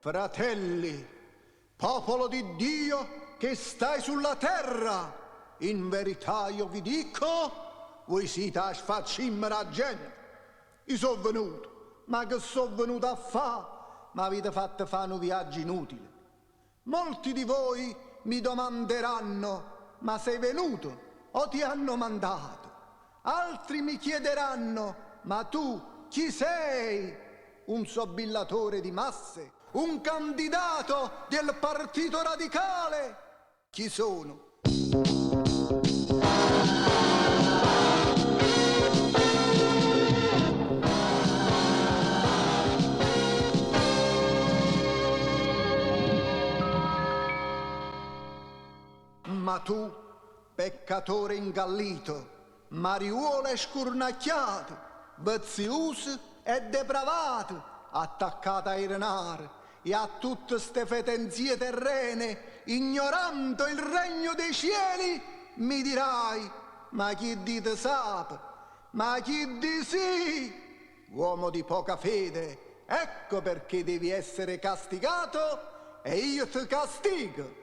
Fratelli, popolo di Dio che stai sulla terra, in verità io vi dico, voi siete a sfacimmera gente. Io sono venuto, ma che sono venuto a fare? Ma avete fatto fare un viaggio inutile. Molti di voi mi domanderanno, ma sei venuto o ti hanno mandato? Altri mi chiederanno, ma tu chi sei? Un sobillatore di masse? Un candidato del Partito Radicale? Chi sono? Ma tu, peccatore ingallito, mariuola scurnacchiato, bezzius e depravato, attaccato ai renari e a tutte ste fetenzie terrene, ignorando il regno dei cieli, mi dirai, ma chi dite sape? Ma chi di sì? Uomo di poca fede, ecco perché devi essere castigato e io ti castigo.